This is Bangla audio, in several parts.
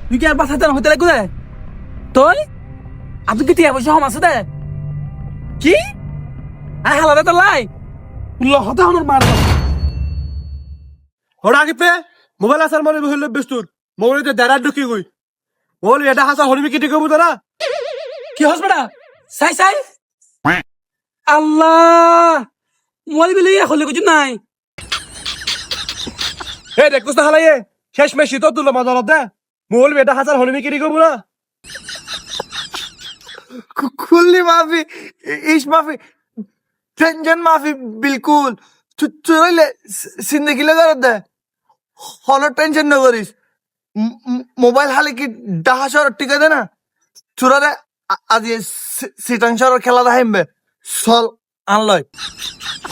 তুই কি আর বাসাতে না হইতে লাগবে তুই আপনি কি টিয়া পয়সা কম আছে দে কি আয় হালাদা তো লাই লহতে হনর মার হড়া আগে পে মোবাইল আসার মানে হইল বেস্তুর মোবাইলতে দাঁড়া ঢুকি গই বল এটা হাসা হরিমি কেটে কবু তারা কি হস বেটা সাই সাই আল্লাহ মোবাইল বিলে হলে কিছু নাই এ দেখছ না হালাইয়ে শেষ মেশি তো তুলো মাজার দে মোবাইল এটা হাসার হরিমি কেটে কবু না खुली माफी इश माफी टेंशन माफी बिल्कुल चुराइले जिंदगी लगा दे हॉलो टेंशन न करिस मोबाइल हाले की डाहाशर टिका दे ना चुरा रे आज ये सिटांशर खेला दा हेमबे सॉल আনলয়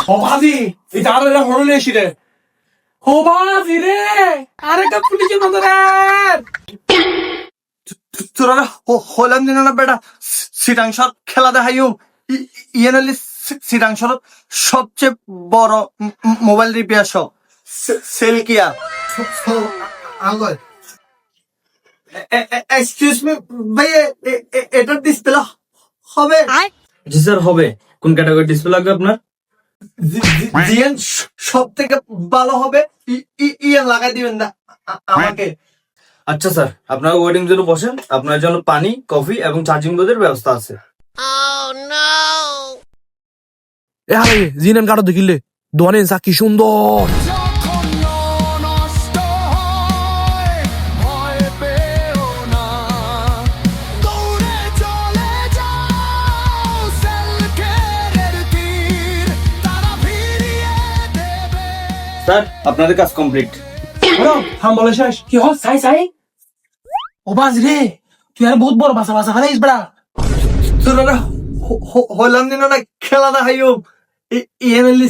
অবাদি এটা আর এটা হরলে এসি রে ও বাজি রে আরে কা পুলিশে নজরে চুরা রে হলাম দিন না বেটা সিটাংশর খেলা দেখাইও ইয়েনালি সিটাংশর সবচেয়ে বড় মোবাইল রিপেয়ার শপ সেল কিয়া আনলয় এক্সকিউজ মি ভাই এটা ডিসপ্লে হবে জি স্যার হবে কোন ক্যাটাগরি ডিসপ্লে লাগবে আপনার জিএন সব থেকে ভালো হবে ইয়েন লাগাই দিবেন না আমাকে আচ্ছা স্যার আপনারা ওয়েটিং জোনে বসেন আপনার জন্য পানি কফি এবং চার্জিং বোর্ডের ব্যবস্থা আছে এ হালাই জিনান কাটো দেখিলে দোয়ানে কি সুন্দর স্যার আপনাদের কাজ কমপ্লিট থাম বলে শেষ কি হস সাই সাই ও বাজি রে তুই আর বহুত বড় বাসা বাসা ফেলাইস বেটা চুরা রে হলাম দিন না খেলা দেখাইও ইয়েনালি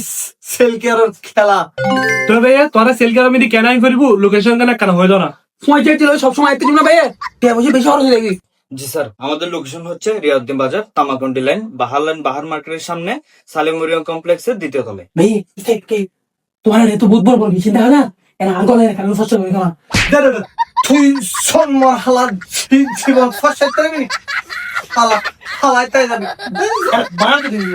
সেল কিয়ার খেলা তো ভাই তোরা সেল করা মিটি কেন আই করিব লোকেশন কেন কেন হইল না পয়সা দিলে সব সময় আইতে না ভাই টিয়া পয়সা বেশি খরচ হয়ে গেছে জি স্যার আমাদের লোকেশন হচ্ছে রিয়াউদ্দিন বাজার তামাকন্ডি লাইন বাহার লাইন বাহার মার্কেটের সামনে সালেমুরিয়াম কমপ্লেক্সের দ্বিতীয় তলে ভাই কে তোমার তো বহুত বড় বড় মিছিল দেখা না এর আঙ্গলের কারণ ফসল হয়ে গেল তুই সন্মার হালা জীবন ফসাইতে পারবি হালা হালাই তাই যাবি বাড়াতে দিবি